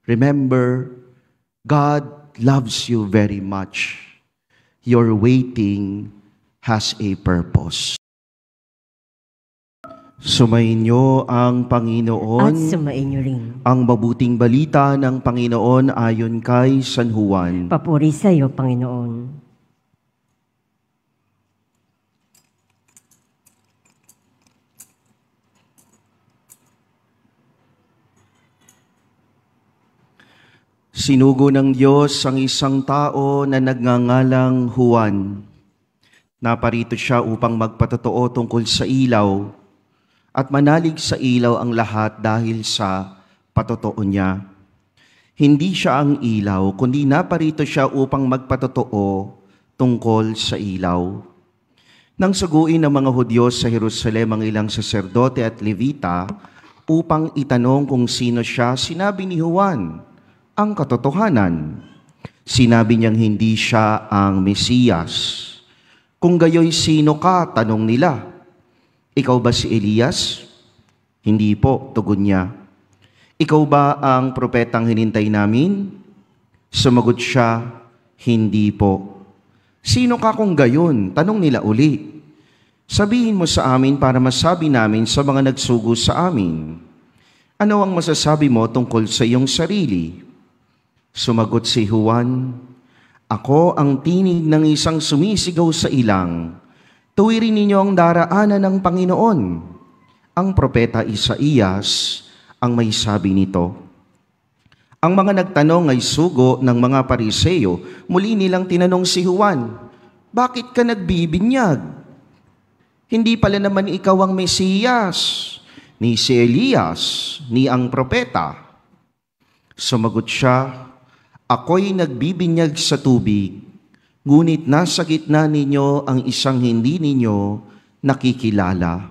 Remember, God loves you very much. Your waiting has a purpose. Sumainyo ang Panginoon. At sumainyo rin. Ang mabuting balita ng Panginoon ayon kay San Juan. Papuri sa iyo, Panginoon. Sinugo ng Diyos ang isang tao na nagngangalang Juan. Naparito siya upang magpatotoo tungkol sa ilaw at manalig sa ilaw ang lahat dahil sa patotoo niya. Hindi siya ang ilaw, kundi naparito siya upang magpatotoo tungkol sa ilaw. Nang suguin ng mga Hudyo sa Jerusalem ang ilang saserdote at levita upang itanong kung sino siya, sinabi ni Juan ang katotohanan. Sinabi niyang hindi siya ang Mesiyas. Kung gayoy, sino ka? Tanong nila. Ikaw ba si Elias? Hindi po, tugon niya. Ikaw ba ang propetang hinintay namin? Sumagot siya, hindi po. Sino ka kung gayon? Tanong nila uli. Sabihin mo sa amin para masabi namin sa mga nagsugo sa amin. Ano ang masasabi mo tungkol sa iyong sarili? Sumagot si Juan, ako ang tinig ng isang sumisigaw sa ilang. Tuwirin ninyo ang daraanan ng Panginoon. Ang propeta Isaías ang may sabi nito. Ang mga nagtanong ay sugo ng mga Pariseo. Muli nilang tinanong si Juan, bakit ka nagbibinyag? Hindi pala naman ikaw ang Mesiyas, ni si Elias, ni ang propeta. Sumagot siya, ako'y nagbibinyag sa tubig, ngunit nasa gitna ninyo ang isang hindi ninyo nakikilala.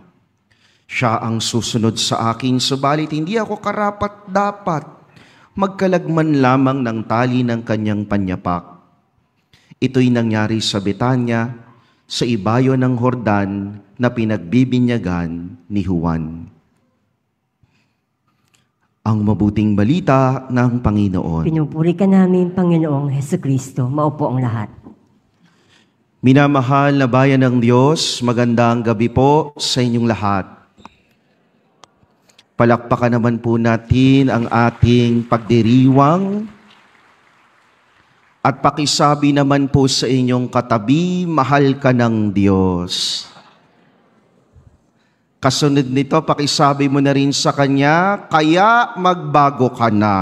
Siya ang susunod sa akin, subalit hindi ako karapat-dapat magkalagman lamang ng tali ng kanyang panyapak. Ito'y nangyari sa Betanya, sa ibayo ng Jordan na pinagbibinyagan ni Juan. Ang mabuting balita ng Panginoon. Pinupuri ka namin, Panginoong Hesukristo. Maupo ang lahat. Minamahal na bayan ng Diyos, magandang gabi po sa inyong lahat. Palakpakan naman po natin ang ating pagdiriwang at pakisabi naman po sa inyong katabi, mahal ka ng Diyos. Kasunod nito, pakisabi mo na rin sa Kanya, kaya magbago ka na.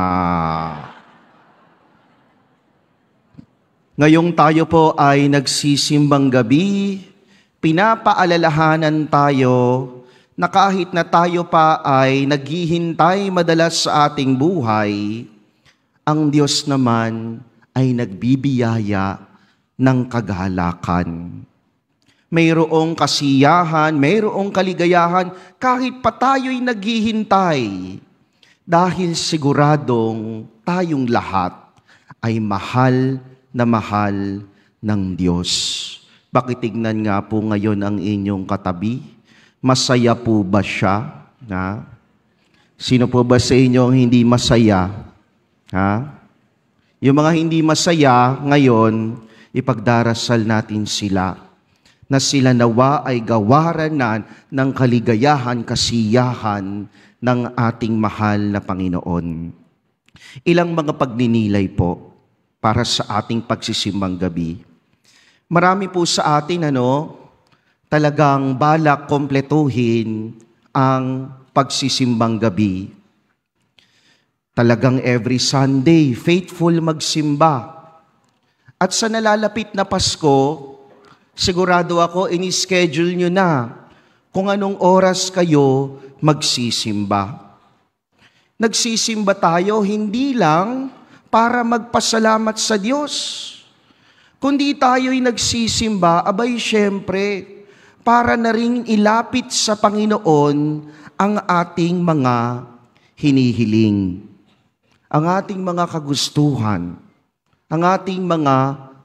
Ngayong tayo po ay nagsisimbang gabi, pinapaalalahanan tayo na kahit na tayo pa ay naghihintay madalas sa ating buhay, ang Diyos naman ay nagbibiyaya ng kagalakan. Mayroong kasiyahan, mayroong kaligayahan, kahit pa tayo'y naghihintay. Dahil siguradong tayong lahat ay mahal ng Diyos. Pakitignan nga po ngayon ang inyong katabi. Masaya po ba siya? Ha? Sino po ba sa inyo ang hindi masaya? Ha? Yung mga hindi masaya ngayon, ipagdarasal natin sila na sila nawa ay gawaran ng kaligayahan, kasiyahan ng ating mahal na Panginoon. Ilang mga pagninilay po para sa ating pagsisimbang gabi. Marami po sa atin talagang balak kompletuhin ang pagsisimbang gabi. Talagang every Sunday, faithful magsimba. At sa nalalapit na Pasko, sigurado ako, ini-schedule nyo na kung anong oras kayo magsisimba. Nagsisimba tayo hindi lang para magpasalamat sa Diyos, kundi tayo'y nagsisimba, abay syempre, para na ring ilapit sa Panginoon ang ating mga hinihiling, ang ating mga kagustuhan, ang ating mga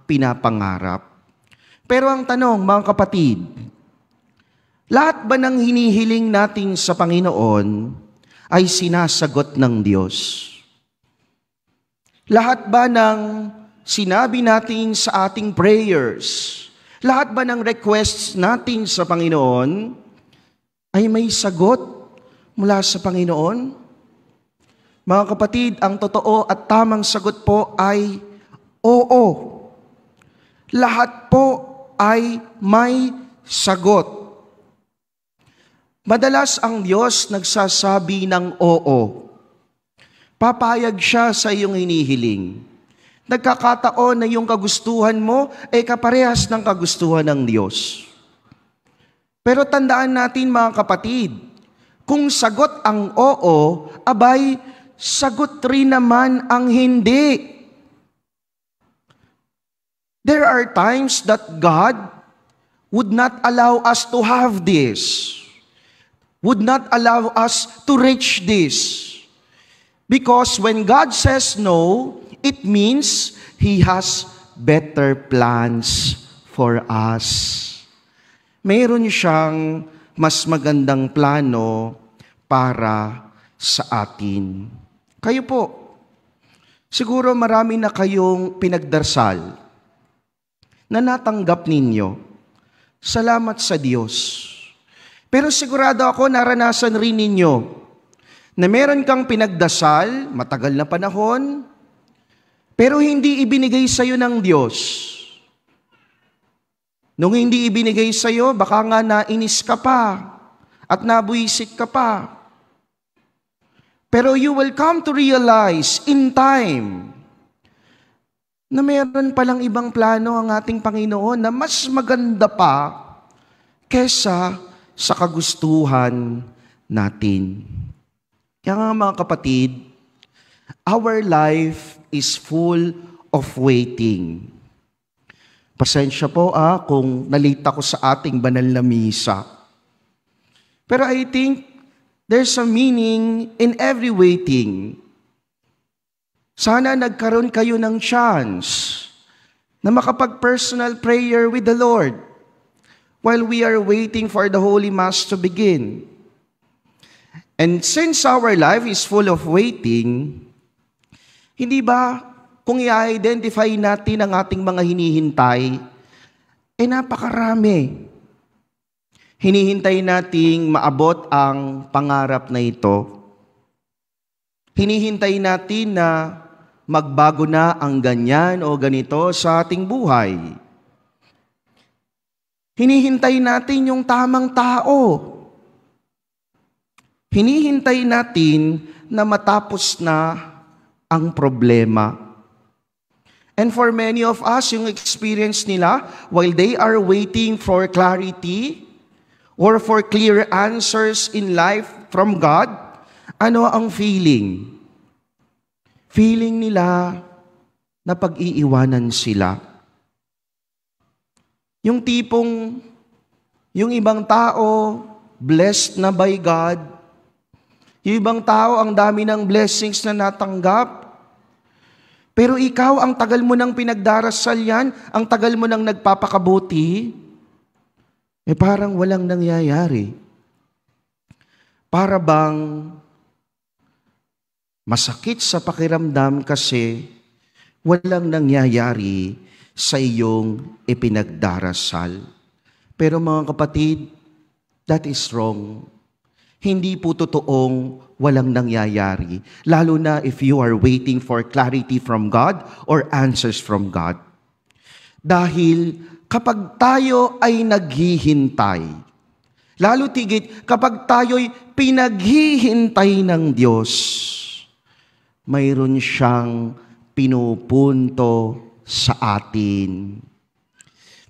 pinapangarap. Pero ang tanong, mga kapatid, lahat ba ng hinihiling natin sa Panginoon ay sinasagot ng Diyos? Lahat ba ng sinabi natin sa ating prayers, lahat ba ng requests natin sa Panginoon ay may sagot mula sa Panginoon? Mga kapatid, ang totoo at tamang sagot po ay oo. Lahat po ay may sagot. Madalas ang Diyos nagsasabi ng oo. Papayag siya sa iyong hinihiling. Nagkakataon na yung kagustuhan mo ay kaparehas ng kagustuhan ng Diyos. Pero tandaan natin mga kapatid, kung sagot ang oo, abay, sagot rin naman ang hindi. There are times that God would not allow us to have this, would not allow us to reach this. Because when God says no, it means He has better plans for us. Mayroon siyang mas magandang plano para sa atin. Kayo po, siguro marami na kayong pinagdarasal na natanggap ninyo. Salamat sa Diyos. Pero sigurado ako naranasan rin ninyo na meron kang pinagdasal, matagal na panahon, pero hindi ibinigay sa iyo ng Diyos. Nung hindi ibinigay sa iyo, baka nga nainis ka pa at nabuisit ka pa. Pero you will come to realize in time na meron palang ibang plano ang ating Panginoon na mas maganda pa kesa sa kagustuhan natin. Kaya nga mga kapatid, our life is full of waiting. Pasensya po kung nalita ko sa ating banal na misa. Pero I think there's a meaning in every waiting. Sana nagkaroon kayo ng chance na makapag-personal prayer with the Lord while we are waiting for the Holy Mass to begin. And since our life is full of waiting, hindi ba kung i-identify natin ang ating mga hinihintay, napakarami. Hinihintay nating maabot ang pangarap na ito. Hinihintay natin na magbago na ang ganyan o ganito sa ating buhay. Hinihintay natin yung tamang tao. Hinihintay natin na matapos na ang problema. And for many of us, yung experience nila, while they are waiting for clarity or for clear answers in life from God, ano ang feeling? Feeling nila na pag-iiwanan sila. Yung tipong, yung ibang tao, blessed na by God, yung ibang tao, ang dami ng blessings na natanggap. Pero ikaw, ang tagal mo nang pinagdarasal yan, ang tagal mo nang nagpapakabuti, parang walang nangyayari. Para bang masakit sa pakiramdam kasi walang nangyayari sa iyong ipinagdarasal. Pero mga kapatid, that is wrong. Hindi po totoong walang nangyayari, lalo na if you are waiting for clarity from God or answers from God. Dahil kapag tayo ay naghihintay, lalo tigit kapag tayo'y pinaghihintay ng Diyos, mayroon siyang pinupunto sa atin.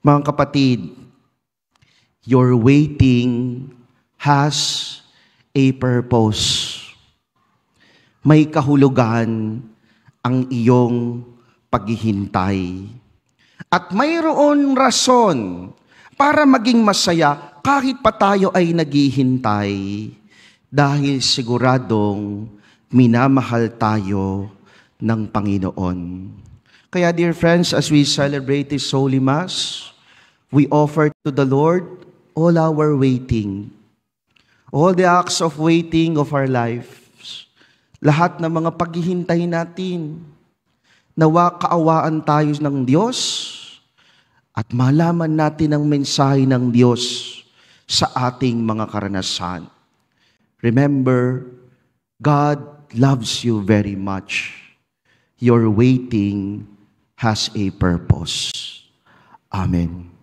Mga kapatid, your waiting has a purpose. May kahulugan ang iyong paghihintay. At mayroon rason para maging masaya kahit pa tayo ay naghihintay dahil siguradong minamahal tayo ng Panginoon. Kaya dear friends, as we celebrate this Holy Mass, we offer to the Lord all our waiting. All the acts of waiting of our lives, lahat ng mga paghihintay natin, Nawa kaawaan tayo ng Diyos at malaman natin ang mensahe ng Diyos sa ating mga karanasan. Remember, God loves you very much. Your waiting has a purpose. Amen.